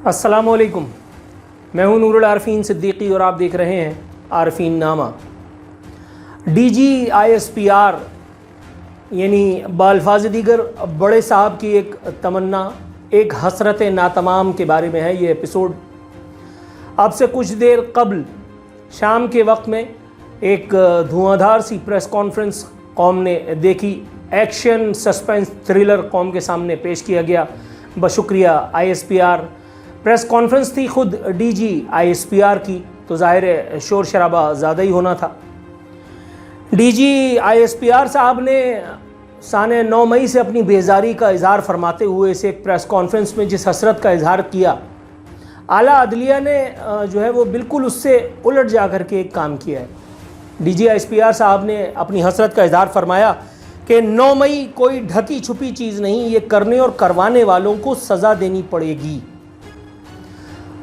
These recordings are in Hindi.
अस्सलामुअलैकुम, मैं हूं नूरुल आरफीन सिद्दीकी और आप देख रहे हैं आरफीन नामा। DGISPR यानी बाल्फाज़ दीगर बड़े साहब की एक तमन्ना, एक हसरत नातमाम के बारे में है ये एपिसोड। अब से कुछ देर कबल शाम के वक्त में एक धुआंधार सी प्रेस कॉन्फ्रेंस कौम ने देखी। एक्शन सस्पेंस थ्रिलर कौम के सामने पेश किया गया बशुक्रिया ISPR। प्रेस कॉन्फ्रेंस थी खुद DGISPR की, तो ज़ाहिर है शोर शराबा ज़्यादा ही होना था। DGISPR साहब ने साने 9 मई से अपनी बेजारी का इजहार फरमाते हुए इस एक प्रेस कॉन्फ्रेंस में जिस हसरत का इजहार किया, आला अदलिया ने जो है वो बिल्कुल उससे उलट जा कर के एक काम किया है। DGISPR साहब ने अपनी हसरत का इजहार फरमाया कि 9 मई कोई ढकी छुपी चीज़ नहीं, ये करने और करवाने वालों को सज़ा देनी पड़ेगी।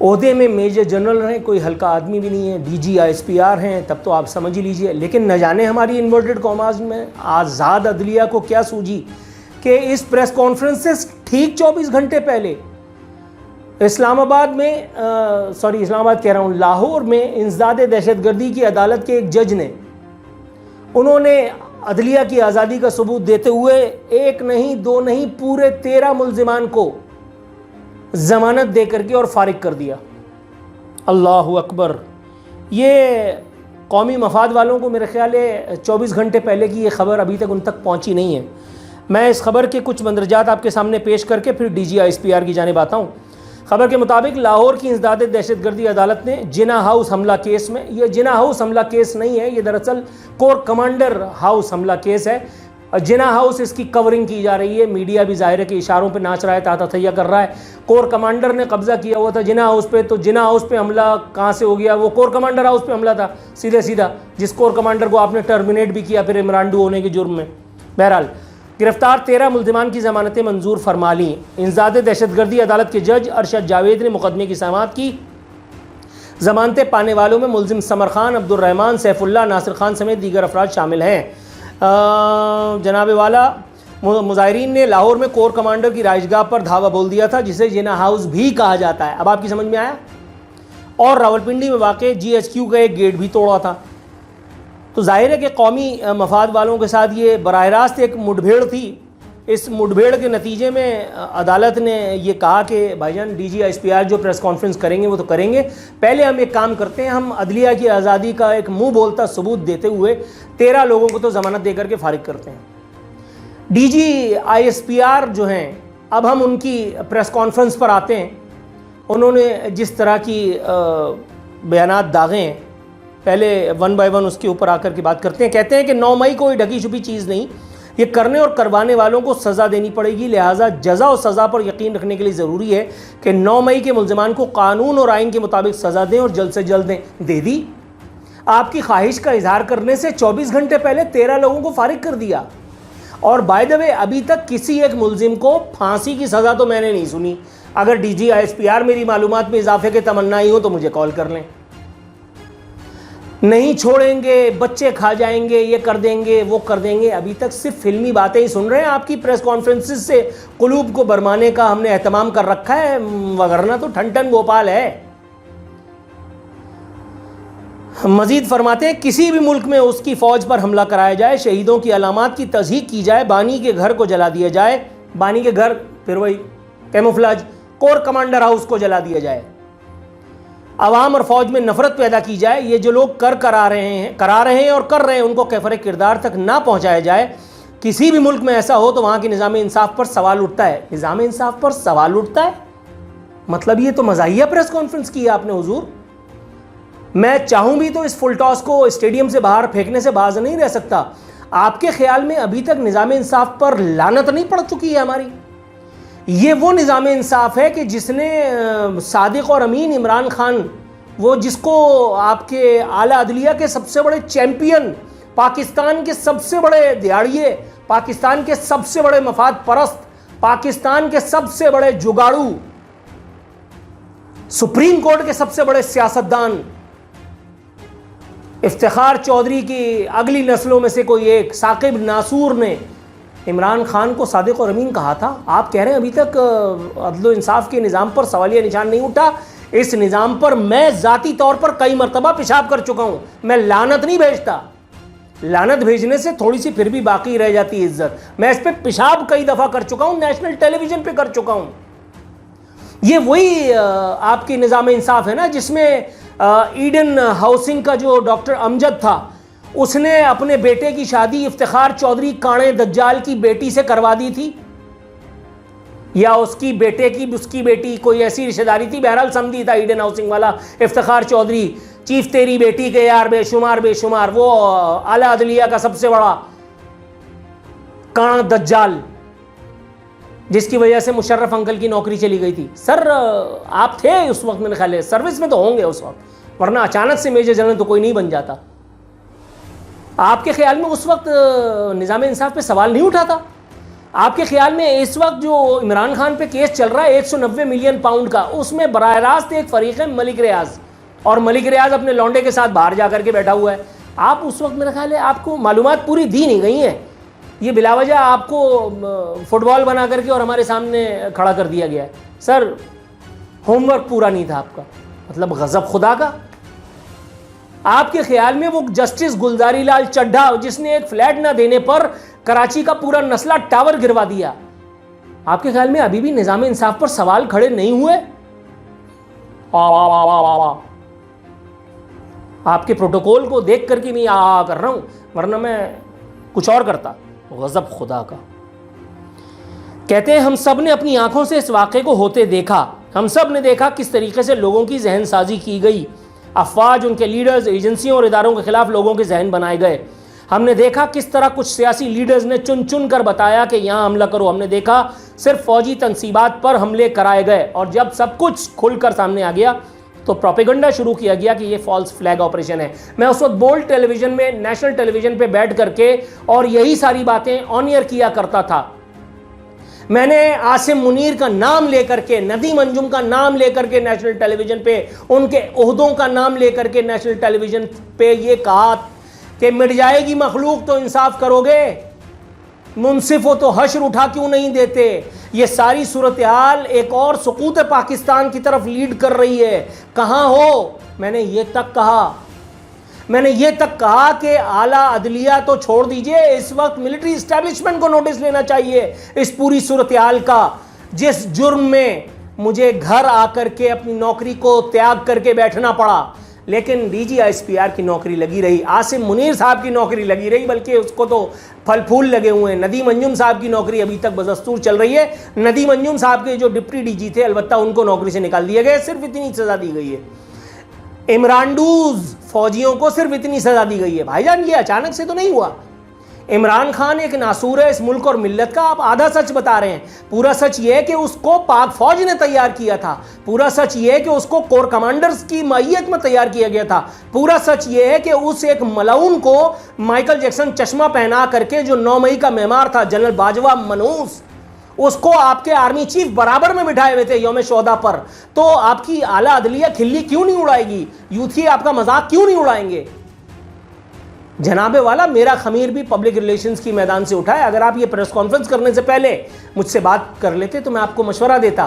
ओहदे में मेजर जनरल हैं, कोई हल्का आदमी भी नहीं है, DGISPR हैं, तब तो आप समझ ही लीजिए। लेकिन न जाने हमारी इन्वर्टेड कॉमास में आज़ाद अदलिया को क्या सूझी कि इस प्रेस कॉन्फ्रेंस से ठीक 24 घंटे पहले इस्लामाबाद कह रहा हूँ, लाहौर में इंसदाद दहशतगर्दी की अदालत के एक जज ने, उन्होंने अदलिया की आज़ादी का सबूत देते हुए एक नहीं दो नहीं पूरे 13 मुल्जिमान को ज़मानत दे करके और फारिग कर दिया। अल्लाहु अकबर। ये कौमी मफाद वालों को मेरे ख्याल है 24 घंटे पहले की ये ख़बर अभी तक उन तक पहुंची नहीं है। मैं इस खबर के कुछ मंदरजात आपके सामने पेश करके फिर DGISPR की जानिब आता हूँ। खबर के मुताबिक लाहौर की इंसदाद दहशतगर्दी अदालत ने जिना हाउस हमला केस में, ये जिना हाउस हमला केस नहीं है, ये दरअसल कोर कमांडर हाउस हमला केस है। जिना हाउस इसकी कवरिंग की जा रही है, मीडिया भी ज़ाहिर के इशारों पे नाच रहा है, तातैया कर रहा है। कोर कमांडर ने कब्जा किया हुआ था जिना हाउस पे, तो जिना हाउस पे हमला कहाँ से हो गया? वो कोर कमांडर हाउस पे हमला था सीधे सीधा, जिस कोर कमांडर को आपने टर्मिनेट भी किया फिर इमरानडू होने के जुर्म में। बहरहाल गिरफ्तार 13 मुल्जिमान की ज़मानतें मंजूर फरमा ली। इंसदाद दहशतगर्दी अदालत के जज अरशद जावेद ने मुकदमे की समाअत की। ज़मानतें पाने वालों में मुल्जिम समर खान, अब्दुर्रहमान, सैफुल्लाह, नासिर खान समेत दीगर अफराद शामिल हैं। जनाब वाला मुजाहिरीन ने लाहौर में कोर कमांडर की राइशगाह पर धावा बोल दिया था, जिसे जिना हाउस भी कहा जाता है। अब आपकी समझ में आया? और रावलपिंडी में वाक़े GHQ का एक गेट भी तोड़ा था। तो जाहिर है कि कौमी मफाद वालों के साथ ये बराह रास्त एक मुठभेड़ थी। इस मुठभेड़ के नतीजे में अदालत ने ये कहा कि भाईजान DGISPR जो प्रेस कॉन्फ्रेंस करेंगे वो तो करेंगे, पहले हम एक काम करते हैं, हम अदलिया की आज़ादी का एक मुंह बोलता सबूत देते हुए 13 लोगों को तो ज़मानत दे करके फारिग करते हैं। DGISPR जो हैं, अब हम उनकी प्रेस कॉन्फ्रेंस पर आते हैं। उन्होंने जिस तरह की बयानात दागे हैं, पहले वन बाय वन उसके ऊपर आकर के बात करते हैं। कहते हैं कि 9 मई कोई ढकी छुपी चीज़ नहीं, ये करने और करवाने वालों को सज़ा देनी पड़ेगी। लिहाजा जज़ा और सज़ा पर यकीन रखने के लिए ज़रूरी है कि 9 मई के मुल्जिमान को कानून और आइन के मुताबिक सज़ा दें और जल्द से जल्द दें। दे दी। आपकी ख्वाहिश का इजहार करने से 24 घंटे पहले 13 लोगों को फारिग कर दिया। और बाय द वे अभी तक किसी एक मुल्जिम को फांसी की सज़ा तो मैंने नहीं सुनी। अगर DGISPR मेरी मालूमात में इजाफे के तमन्नाई हो तो मुझे कॉल कर लें। नहीं छोड़ेंगे, बच्चे खा जाएंगे, ये कर देंगे, वो कर देंगे। अभी तक सिर्फ फिल्मी बातें ही सुन रहे हैं। आपकी प्रेस कॉन्फ्रेंसेस से कुलूब को बरमाने का हमने एहतमाम कर रखा है, वगरना तो ठन ठन गोपाल है। मजीद फरमाते हैं, किसी भी मुल्क में उसकी फौज पर हमला कराया जाए, शहीदों की अलामात की तज़हीक की जाए, बानी के घर को जला दिया जाए। बानी के घर, फिर वही कैमोफ्लेज, कोर कमांडर हाउस को जला दिया जाए, अवाम और फौज में नफरत पैदा की जाए। ये जो लोग करा रहे हैं और कर रहे हैं, उनको कैफर किरदार तक ना पहुंचाया जाए। किसी भी मुल्क में ऐसा हो तो वहाँ की निज़ाम इंसाफ पर सवाल उठता है। निज़ाम इंसाफ पर सवाल उठता है मतलब ये तो मज़ाहिया प्रेस कॉन्फ्रेंस की है आपने हुजूर। मैं चाहूँ भी तो इस फुल टॉस को स्टेडियम से बाहर फेंकने से बाज नहीं रह सकता। आपके ख्याल में अभी तक निज़ाम इंसाफ पर लानत नहीं पड़ चुकी है हमारी? ये वो निज़ाम इंसाफ है कि जिसने सादिक और अमीन इमरान खान, वो जिसको आपके आला अदलिया के सबसे बड़े चैम्पियन, पाकिस्तान के सबसे बड़े दिहाड़िए, पाकिस्तान के सबसे बड़े मफाद परस्त, पाकिस्तान के सबसे बड़े जुगाड़ू, सुप्रीम कोर्ट के सबसे बड़े सियासतदान, इफ्तिखार चौधरी की अगली नस्लों में से कोई एक साकिब नासूर ने इमरान खान को सादिक और अमीन कहा था। आप कह रहे हैं अभी तक अदल इंसाफ के निज़ाम पर सवालिया निशान नहीं उठा। इस निज़ाम पर मैं ज़ाती तौर पर कई मरतबा पेशाब कर चुका हूँ। मैं लानत नहीं भेजता, लानत भेजने से थोड़ी सी फिर भी बाकी रह जाती है इज्जत। मैं इस पर पेशाब कई दफ़ा कर चुका हूँ, नेशनल टेलीविज़न पे कर चुका हूँ। ये वही आपकी निज़ाम इंसाफ है ना जिसमें ईडन हाउसिंग का जो डॉक्टर अमजद था, उसने अपने बेटे की शादी इफ्तिखार चौधरी काणे दज्जाल की बेटी से करवा दी थी, या उसकी बेटे की उसकी बेटी कोई ऐसी रिश्तेदारी थी, बहरहाल समझी था ईडन हाउसिंग वाला इफ्तिखार चौधरी, चीफ तेरी बेटी के यार बेशुमार बेशुमार, वो आला अदलिया का सबसे बड़ा काणा दज्जाल, जिसकी वजह से मुशर्रफ अंकल की नौकरी चली गई थी। सर आप थे उस वक्त, मेरे ख्याल है सर्विस में तो होंगे उस वक्त, वरना अचानक से मेजर जनरल तो कोई नहीं बन जाता। आपके ख्याल में उस वक्त निज़ाम इंसाफ पे सवाल नहीं उठा था? आपके ख्याल में इस वक्त जो इमरान खान पे केस चल रहा है 190 मिलियन पाउंड का, उसमें बराह रास्त एक फरीक है मलिक रियाज, और मलिक रियाज अपने लौंडे के साथ बाहर जा करके बैठा हुआ है। आप उस वक्त मेरा ख्याल है आपको मालूमात पूरी दी नहीं गई हैं, ये बिलावजह आपको फुटबॉल बना करके और हमारे सामने खड़ा कर दिया गया है। सर होमवर्क पूरा नहीं था आपका, मतलब गज़ब खुदा का। आपके ख्याल में वो जस्टिस गुलजारी लाल चड्ढा जिसने एक फ्लैट ना देने पर कराची का पूरा नस्ला टावर गिरवा दिया, आपके ख्याल में अभी भी निज़ाम इंसाफ पर सवाल खड़े नहीं हुए? आपके प्रोटोकॉल को देख करके नहीं कर रहा हूं, वरना मैं कुछ और करता। गज़ब खुदा का। कहते हैं हम सब ने अपनी आंखों से इस वाक़े को होते देखा, हम सब ने देखा किस तरीके से लोगों की जहन साजी की गई, अफवाज, उनके लीडर्स, एजेंसियों और इदारों के खिलाफ लोगों के जहन बनाए गए। हमने देखा किस तरह कुछ सियासी लीडर्स ने चुन चुन कर बताया कि यहाँ हमला करो। हमने देखा सिर्फ फौजी तनसीबात पर हमले कराए गए, और जब सब कुछ खुलकर सामने आ गया तो प्रोपेगेंडा शुरू किया गया कि ये फॉल्स फ्लैग ऑपरेशन है। मैं उस वक्त बोल्ड टेलीविज़न में, नेशनल टेलीविज़न पे बैठ करके और यही सारी बातें ऑन एयर किया करता था। मैंने आसिम मुनीर का नाम लेकर के, नदीम अंजुम का नाम लेकर के नेशनल टेलीविज़न पे, उनके ओहदों का नाम लेकर के नेशनल टेलीविज़न पे ये कहा कि मिट जाएगी मखलूक तो इंसाफ करोगे, मुनसिफ हो तो हश्र उठा क्यों नहीं देते। ये सारी सूरत हाल एक और सुकूत पाकिस्तान की तरफ लीड कर रही है। कहाँ हो? मैंने ये तक कहा कि आला अदलिया तो छोड़ दीजिए, इस वक्त मिलिट्री इस्टेब्लिशमेंट को नोटिस लेना चाहिए इस पूरी सूरत हाल का। जिस जुर्म में मुझे घर आकर के अपनी नौकरी को त्याग करके बैठना पड़ा, लेकिन DGISPR की नौकरी लगी रही, आसिम मुनीर साहब की नौकरी लगी रही, बल्कि उसको तो फल फूल लगे हुए हैं। नदीम अंजुम साहब की नौकरी अभी तक बदस्तूर चल रही है। नदीम अंजुम साहब के जो डिप्टी DG थे, अलबत्ता उनको नौकरी से निकाल दिया गया, सिर्फ इतनी सज़ा दी गई है। इमरानडूज फौजियों को सिर्फ इतनी सज़ा दी गई है। भाईजान ये अचानक से तो नहीं हुआ। इमरान खान एक नासूर है इस मुल्क और मिल्लत का, आप आधा सच बता रहे हैं। पूरा सच ये है कि उसको पाक फौज ने तैयार किया था। पूरा सच ये है कि उसको कोर कमांडर्स की माहियत में तैयार किया गया था। पूरा सच ये है कि उस एक मलाउन को माइकल जैक्सन चश्मा पहना करके, जो 9 मई का मेहमान था जनरल बाजवा मनूस, उसको आपके आर्मी चीफ बराबर में बिठाए हुए थे यौम शोहदा पर। तो आपकी आला अदलिया खिल्ली क्यों नहीं उड़ाएगी? यूथी आपका मजाक क्यों नहीं उड़ाएंगे? जनाबे वाला, मेरा खमीर भी पब्लिक रिलेशंस की मैदान से उठा है। अगर आप ये प्रेस कॉन्फ्रेंस करने से पहले मुझसे बात कर लेते तो मैं आपको मशवरा देता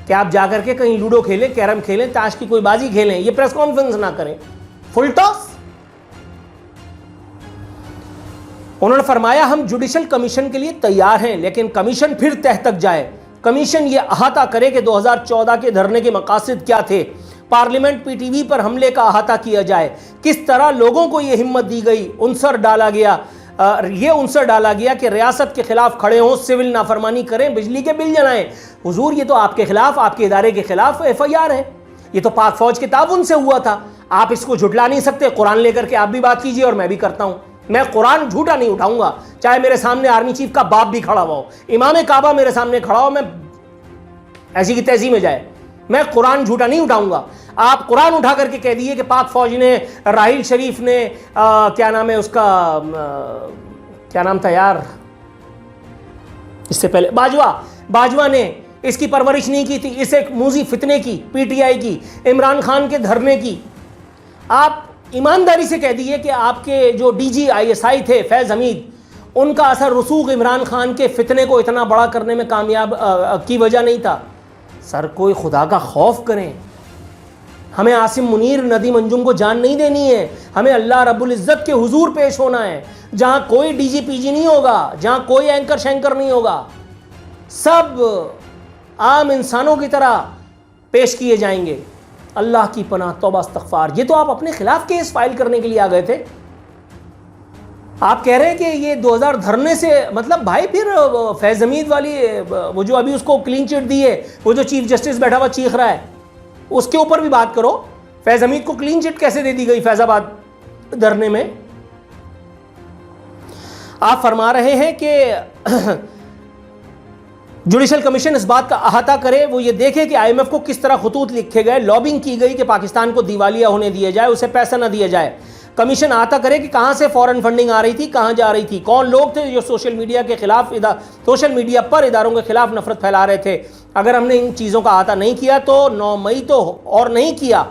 कि आप जाकर के कहीं लूडो खेलें, कैरम खेलें, ताश की कोई बाजी खेलें, ये प्रेस कॉन्फ्रेंस ना करें। Full toss. उन्होंने फरमाया हम जुडिशल कमीशन के लिए तैयार हैं, लेकिन कमीशन फिर तह तक जाए। कमीशन ये अहाता करे कि 2014 के धरने के मकासद क्या थे। पार्लियामेंट PTV पर हमले का अहाता किया जाए। किस तरह लोगों को ये हिम्मत दी गई, ये उनसर डाला गया कि रियासत के खिलाफ खड़े हों, सिविल नाफरमानी करें, बिजली के बिल जलाएं। हुजूर ये तो आपके खिलाफ, आपके इदारे के खिलाफ FIR है। ये तो पाक फौज के ताउन से हुआ था। आप इसको झुटला नहीं सकते। कुरान लेकर के आप भी बात कीजिए और मैं भी करता हूं। मैं कुरान झूठा नहीं उठाऊंगा, चाहे मेरे सामने आर्मी चीफ का बाप भी खड़ा हुआ हो, इमाम काबा मेरे सामने खड़ा हो, मैं ऐसी की तैसी में जाए, मैं कुरान झूठा नहीं उठाऊंगा। आप कुरान उठा करके कह दिए कि पाक फौज ने, राहिल शरीफ ने, क्या नाम है उसका, क्या नाम था यार इससे पहले, बाजवा ने इसकी परवरिश नहीं की थी, इस एक मूजी फितने की, PTI की, इमरान खान के धरने की। आप ईमानदारी से कह दिए कि आपके जो DG ISI थे फैज़ हमीद, उनका असर रसूख इमरान खान के फितने को इतना बड़ा करने में कामयाब की वजह नहीं था। सर कोई खुदा का खौफ करें। हमें आसिम मुनीर नदीम अंजुम को जान नहीं देनी है, हमें अल्लाह रब्बुल इज़्ज़त के हुजूर पेश होना है, जहां कोई डीजीपीजी नहीं होगा, जहां कोई एंकर शैंकर नहीं होगा, सब आम इंसानों की तरह पेश किए जाएंगे। अल्लाह की पनाह, तौबा इस्तग़फ़ार। ये तो आप अपने खिलाफ केस फाइल करने के लिए आ गए थे। आप कह रहे हैं कि ये 2000 धरने से मतलब भाई फिर फैज़ हमीद वाली वो जो अभी उसको क्लीन चिट दी है, वो जो चीफ जस्टिस बैठा हुआ चीख रहा है, उसके ऊपर भी बात करो। फैज़ हमीद को क्लीन चिट कैसे दे दी गई फैज़ाबाद धरने में? आप फरमा रहे हैं कि जुडिशल कमीशन इस बात का अहाता करे, वो ये देखे कि IMF को किस तरह खतूत लिखे गए, लॉबिंग की गई कि पाकिस्तान को दिवालिया होने दिया जाए, उसे पैसा ना दिया जाए। कमीशन आता करे कि कहां से फॉरेन फंडिंग आ रही थी, कहां जा रही थी, कौन लोग थे जो सोशल मीडिया पर इदारों के खिलाफ नफरत फैला रहे थे। अगर हमने इन चीज़ों का अहाता नहीं किया तो 9 मई तो, और नहीं किया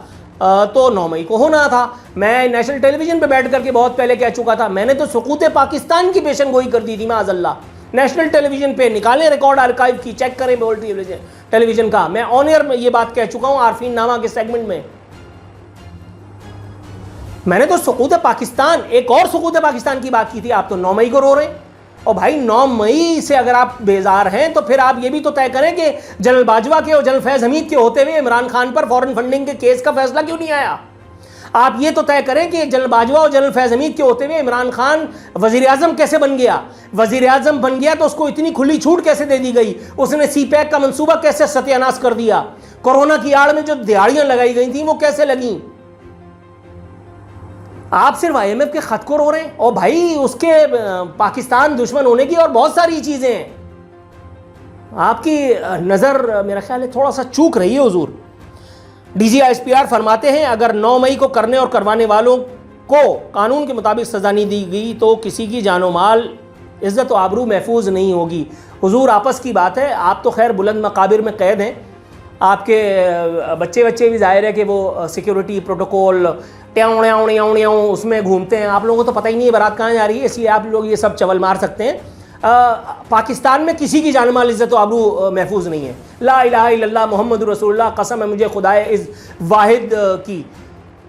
तो 9 मई को होना था। मैं नेशनल टेलीविजन पर बैठ करके बहुत पहले कह चुका था, मैंने तो सुकूत पाकिस्तान की पेशन गोई कर दी थी माज़अल्लाह। नेशनल टेलीविजन पे निकालें रिकॉर्ड आर्काइव की, चेक करें बोल टेलीविजन का। मैं ऑन एयर में ये बात कह चुका हूं आरफीन नामा के सेगमेंट में। मैंने तो सुकूत पाकिस्तान, एक और सुकूत पाकिस्तान की बात की थी। आप तो 9 मई को रो रहे हैं। और भाई 9 मई से अगर आप बेजार हैं तो फिर आप ये भी तो तय करें कि जनरल बाजवा के और जनरल फैज़ हमीद के होते हुए इमरान खान पर फॉरेन फंडिंग के केस का फैसला क्यों नहीं आया। आप ये तो तय करें कि जनरल बाजवा और जनरल फैज़ हमीद के होते हुए इमरान खान वज़ीर आज़म कैसे बन गया। वज़ीर आज़म बन गया तो उसको इतनी खुली छूट कैसे दे दी गई, उसने CPEC का मंसूबा कैसे सत्यानाश कर दिया, कोरोना की आड़ में जो दिहाड़ियां लगाई गई थी वो कैसे लगी। आप सिर्फ IMF के खत को रो रहे हैं, और भाई उसके पाकिस्तान दुश्मन होने की और बहुत सारी चीजें हैं। आपकी नज़र मेरा ख्याल है थोड़ा सा चूक रही है हुजूर। DGISPR फरमाते हैं अगर 9 मई को करने और करवाने वालों को कानून के मुताबिक सज़ा नहीं दी गई तो किसी की जानो माल, इज़्ज़त और आबरू महफूज नहीं होगी। हुजूर आपस की बात है, आप तो खैर बुलंद मकाबिर में कैद हैं, आपके बच्चे भी जाहिर है कि वो सिक्योरिटी प्रोटोकॉल ट्याऊं उसमें घूमते हैं। आप लोगों को तो पता ही नहीं है बारात कहाँ जा रही है, इसलिए आप लोग ये सब चवल मार सकते हैं। पाकिस्तान में किसी की जान माल, इज़्ज़त और आबरू महफूज नहीं है। ला इलाहा इल्लल्लाह मुहम्मदुर रसूलुल्लाह, कसम है मुझे खुदाए इस वाहिद की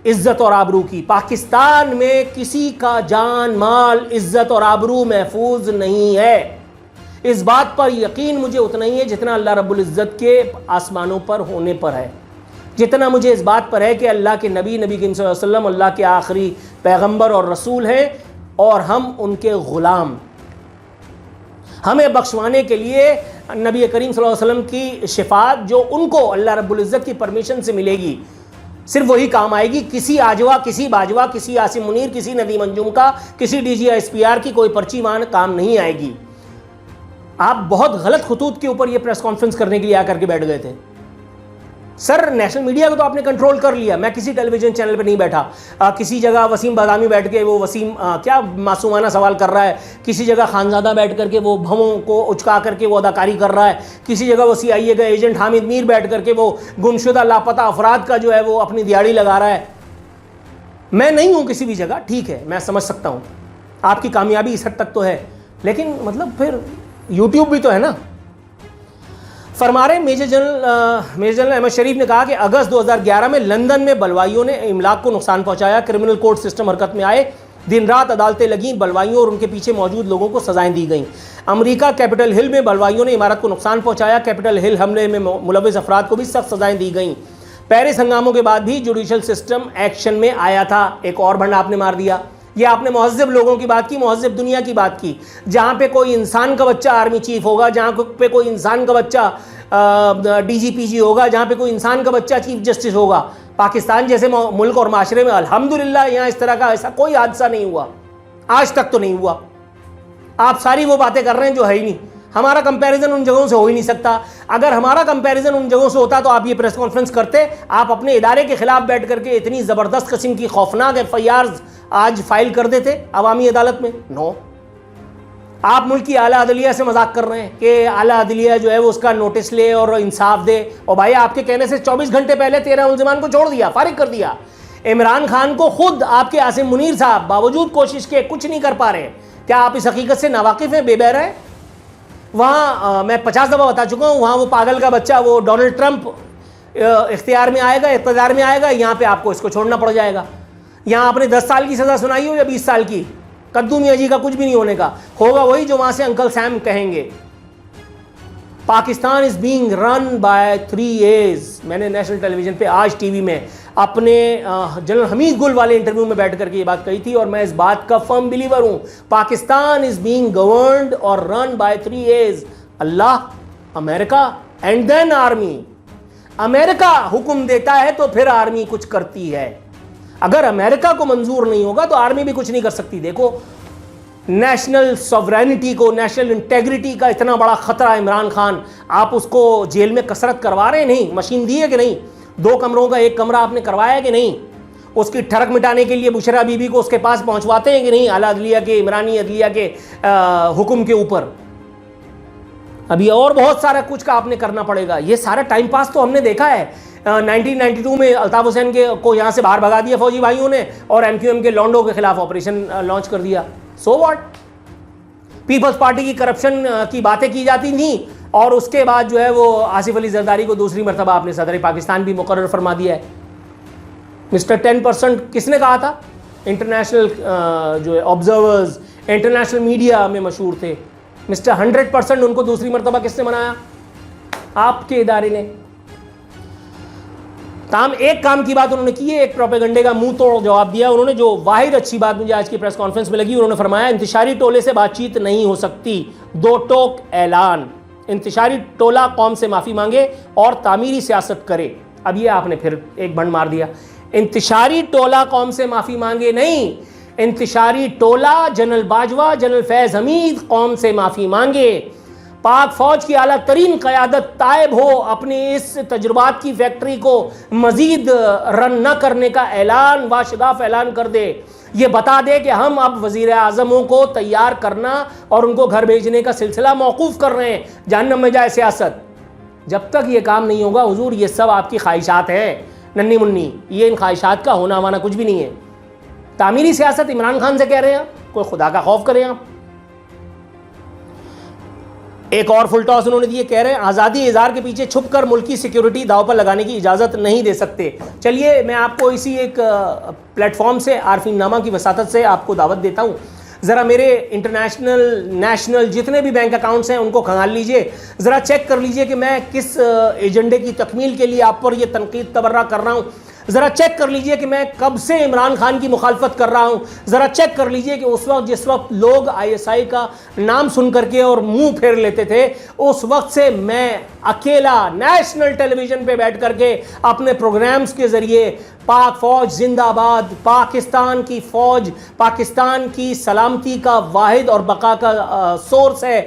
इज़्ज़त और आबरू की, पाकिस्तान में किसी का जान माल, इज़्ज़त और आबरू महफूज नहीं है। इस बात पर यकीन मुझे उतना ही है जितना अल्लाह रब्बुल इज़्ज़त के आसमानों पर होने पर है, जितना मुझे इस बात पर है कि अल्लाह के नबी करीम सल्लल्लाहु अलैहि वसल्लम अल्लाह के आखिरी पैगंबर और रसूल हैं और हम उनके ग़ुलाम। हमें बख्शवाने के लिए नबी करीम सल्लल्लाहु अलैहि वसल्लम की शिफात जो उनको अल्लाह रब्बुल इज़्ज़त की परमिशन से मिलेगी, सिर्फ वही काम आएगी। किसी आजवा, किसी बाजवा, किसी आसिम मुनीर, किसी नदीम अंजुम का, किसी DGISPR की कोई पर्ची वहाँ काम नहीं आएगी। आप बहुत गलत खतूत के ऊपर ये प्रेस कॉन्फ्रेंस करने के लिए आकर के बैठ गए थे। सर नेशनल मीडिया को तो आपने कंट्रोल कर लिया। मैं किसी टेलीविजन चैनल पे नहीं बैठा, किसी जगह वसीम बादामी बैठ के वो वसीम क्या मासूमाना सवाल कर रहा है, किसी जगह खानजादा बैठ करके वो भवों को उचका करके वो अदाकारी कर रहा है, किसी जगह वो CIA का एजेंट हामिद मीर बैठ करके वो गुमशुदा लापता अफराद का जो है वो अपनी दिहाड़ी लगा रहा है। मैं नहीं हूँ किसी भी जगह, ठीक है, मैं समझ सकता हूँ आपकी कामयाबी इस हद तक तो है, लेकिन मतलब फिर यूट्यूब भी तो है ना। फरमारे मेजर जनरल अहमद शरीफ ने कहा कि अगस्त 2011 में लंदन में बलवाइयों ने इमलाक को नुकसान पहुंचाया, क्रिमिनल कोर्ट सिस्टम हरकत में आए, दिन रात अदालतें लगीं, बलवाइयों और उनके पीछे मौजूद लोगों को सजाएं दी गईं। अमेरिका कैपिटल हिल में बलवाइयों ने इमारत को नुकसान पहुंचाया, कैपिटल हिल हमले में मुलविस अफराद को भी सख्त सजाएं दी गईं। पेरिस हंगामों के बाद भी जुडिशल सिस्टम एक्शन में आया था। एक और भंड आपने मार दिया। ये आपने महज़्ज़ब लोगों की बात की, महज़्ज़ब दुनिया की बात की, जहाँ पे कोई इंसान का बच्चा आर्मी चीफ होगा, जहाँ पे कोई इंसान का बच्चा DGPG होगा, जहाँ पे कोई इंसान का बच्चा चीफ जस्टिस होगा। पाकिस्तान जैसे मुल्क और माशरे में अल्हम्दुलिल्लाह यहाँ इस तरह का ऐसा कोई हादसा नहीं हुआ, आज तक तो नहीं हुआ। आप सारी वो बातें कर रहे हैं जो है ही नहीं। हमारा कंपैरिजन उन जगहों से हो ही नहीं सकता। अगर हमारा कंपैरिजन उन जगहों से होता तो आप ये प्रेस कॉन्फ्रेंस करते, आप अपने इदारे के खिलाफ बैठ करके इतनी ज़बरदस्त किस्म की खौफनाक FIR आज फाइल कर देते अवामी अदालत में। नो, आप मुल्क की आला अदलिया से मजाक कर रहे हैं कि आला अदलिया जो है वो उसका नोटिस ले और इंसाफ दे। और भाई आपके कहने से 24 घंटे पहले 13 मुलजिमान को छोड़ दिया, फारिग कर दिया। इमरान खान को खुद आपके आसिम मुनीर साहब बावजूद कोशिश के कुछ नहीं कर पा रहे, क्या आप इस हकीकत से नावाकिफ़ हैं, बेबहर हैं? वहाँ मैं 50 दफ़ा बता चुका हूँ, वहाँ वो पागल का बच्चा वो डोनाल्ड ट्रंप इख्तियार में आएगा, इक़्तिदार में आएगा, यहाँ पे आपको इसको छोड़ना पड़ जाएगा। यहाँ आपने 10 साल की सज़ा सुनाई हो या 20 साल की, कद्दू मियाँ जी का कुछ भी नहीं होने का, होगा वही जो वहाँ से अंकल सैम कहेंगे। Pakistan is being run by 3 A's। मैंने नेशनल टेलीविज़न पे आज टीवी में अपने जनरल हमीद गुल वाले इंटरव्यू में बैठ करके ये बात कही थी, और मैं इस बात का फर्म बिलीवर हूँ। पाकिस्तान इज़ बीइंग गवर्नड और run by 3 A's, Allah, America and then army. America हुक्म देता है तो फिर आर्मी कुछ करती है। अगर अमेरिका को मंजूर नहीं होगा तो आर्मी भी कुछ नहीं कर सकती। देखो, नेशनल सॉवरेनिटी को, नेशनल इंटेग्रिटी का इतना बड़ा खतरा है इमरान खान, आप उसको जेल में कसरत करवा रहे हैं? नहीं। मशीन दी है कि नहीं? 2 कमरों का 1 कमरा आपने करवाया है कि नहीं? उसकी ठरक मिटाने के लिए बुशरा बीबी को उसके पास पहुंचवाते हैं कि नहीं, आला अदलिया के, इमरानी अदलिया के हुक्म के ऊपर? अभी और बहुत सारा कुछ का आपने करना पड़ेगा। ये सारा टाइम पास तो हमने देखा है। 1992 में अल्ताफ हुसैन को यहाँ से बाहर भगा दिया फौजी भाइयों ने, और MQM के लॉन्डो के खिलाफ ऑपरेशन लॉन्च कर दिया। So what? पीपल्स पार्टी की करप्शन की बातें की जाती थी, और उसके बाद जो है वो आसिफ अली जरदारी को दूसरी मरतबा आपने सदर पाकिस्तान भी मुकर्रर फरमा दिया है। मिस्टर 10% किसने कहा था? इंटरनेशनल जो है ऑब्जर्वर्स, इंटरनेशनल मीडिया में मशहूर थे। मिस्टर 100% उनको दूसरी मरतबा किसने बनाया? आपके इदारे ने। काम एक काम की बात उन्होंने की है, एक प्रोपेगंडे का मुंह तोड़ जवाब दिया उन्होंने। जो वाहिद अच्छी बात मुझे आज की प्रेस कॉन्फ्रेंस में लगी, उन्होंने फरमाया इंतशारी टोले से बातचीत नहीं हो सकती, 2 टोक ऐलान। इंतशारी टोला कौम से माफ़ी मांगे और तामीरी सियासत करे। अब ये आपने फिर एक बंड मार दिया। इंतशारी टोला कौम से माफ़ी मांगे नहीं, इंतशारी टोला जनरल बाजवा, जनरल फैज़ हमीद कौम से माफ़ी मांगे। पाक फौज की आला तरीन क़यादत तायब हो, अपनी इस तजुर्बात की फैक्ट्री को मज़ीद रन न करने का ऐलान, वाशगाफ ऐलान कर दे। ये बता दे कि हम अब वज़ीर आज़मों को तैयार करना और उनको घर भेजने का सिलसिला मौकूफ़ कर रहे हैं। जहन्नम में जाए सियासत। जब तक ये काम नहीं होगा हुजूर, ये सब आपकी ख्वाहिशात हैं नन्ही मुन्नी, ये इन ख्वाहिशात का होना माना कुछ भी नहीं है। तामीरी सियासत इमरान खान से कह रहे हैं, कोई खुदा का खौफ करें आप। एक और फुल टॉस उन्होंने दिए, कह रहे हैं आज़ादी इज़हार के पीछे छुपकर मुल्की सिक्योरिटी दाव पर लगाने की इजाज़त नहीं दे सकते। चलिए मैं आपको इसी एक प्लेटफॉर्म से आरफीन नामा की वसातत से आपको दावत देता हूँ। ज़रा मेरे इंटरनेशनल नेशनल जितने भी बैंक अकाउंट्स हैं उनको खंगाल लीजिए, ज़रा चेक कर लीजिए कि मैं किस एजेंडे की तकमील के लिए आप पर यह तनकीद तबर्रा कर रहा हूँ। ज़रा चेक कर लीजिए कि मैं कब से इमरान खान की मुखालफत कर रहा हूँ। ज़रा चेक कर लीजिए कि उस वक्त जिस वक्त लोग ISI का नाम सुन करके और मुंह फेर लेते थे, उस वक्त से मैं अकेला नेशनल टेलीविज़न पे बैठ करके अपने प्रोग्राम्स के ज़रिए पाक फ़ौज जिंदाबाद, पाकिस्तान की फ़ौज पाकिस्तान की सलामती का वाहिद और बका का सोर्स है,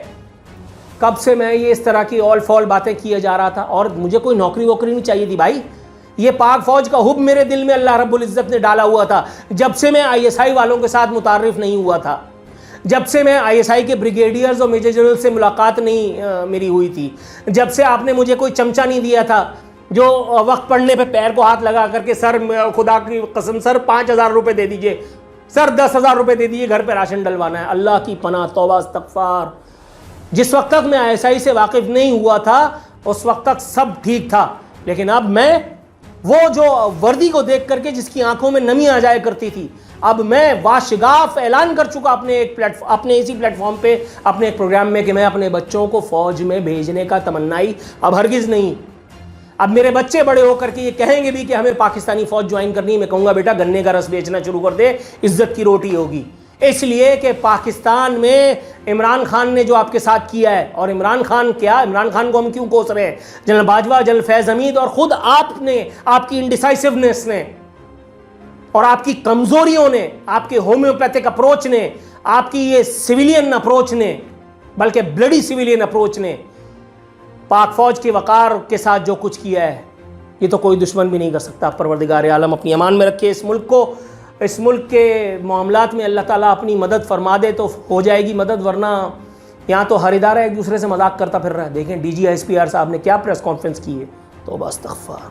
कब से मैं ये इस तरह की ऑल फॉल बातें किए जा रहा था। और मुझे कोई नौकरी वोकरी नहीं चाहिए थी भाई। ये पाक फौज का हुब मेरे दिल में अल्लाह रब्बुल इज़्ज़त ने डाला हुआ था जब से मैं ISI वालों के साथ मुतारिफ नहीं हुआ था, जब से मैं ISI के ब्रिगेडियर्स और मेजर जनरल से मुलाकात नहीं मेरी हुई थी, जब से आपने मुझे कोई चमचा नहीं दिया था जो वक्त पड़ने पे पैर को हाथ लगा करके सर खुदा की कसम सर 5,000 रुपये दे दीजिए, सर 10,000 रुपये दे दीजिए, घर पर राशन डलवाना है। अल्लाह की पनाह, तौबा इस्तग़फ़ार। जिस वक्त तक मैं ISI से वाकिफ़ नहीं हुआ था उस वक्त तक सब ठीक था, लेकिन अब मैं वो जो वर्दी को देख करके जिसकी आंखों में नमी आ जाया करती थी, अब मैं वाशगाफ ऐलान कर चुका अपने इसी प्लेटफॉर्म पे अपने एक प्रोग्राम में कि मैं अपने बच्चों को फ़ौज में भेजने का तमन्नाई अब हरगिज़ नहीं। अब मेरे बच्चे बड़े होकर के ये कहेंगे भी कि हमें पाकिस्तानी फ़ौज ज्वाइन करनी है, मैं कहूँगा बेटा गन्ने का रस बेचना शुरू कर दे, इज़्ज़त की रोटी होगी। इसलिए कि पाकिस्तान में इमरान खान ने जो आपके साथ किया है, और इमरान खान क्या, इमरान खान को हम क्यों कोस रहे हैं, जनरल बाजवा, जनरल फैज़ हमीद और ख़ुद आपने, आपकी इंडिसाइसिवनेस ने और आपकी कमज़ोरियों ने, आपके होम्योपैथिक अप्रोच ने, आपकी ये सिविलियन अप्रोच ने, बल्कि ब्लडी सिविलियन अप्रोच ने पाक फ़ौज के वक़ार के साथ जो कुछ किया है, ये तो कोई दुश्मन भी नहीं कर सकता। परवरदिगार आलम अपनी अमान में रखे इस मुल्क को। इस मुल्क के मामलात में अल्लाह ताला अपनी मदद फरमा दे तो हो जाएगी मदद, वरना यहाँ तो हर इदारा एक दूसरे से मजाक करता फिर रहा है। देखें DG ISPR साहब ने क्या प्रेस कॉन्फ्रेंस की है, तो बस इस्तग़फ़ार।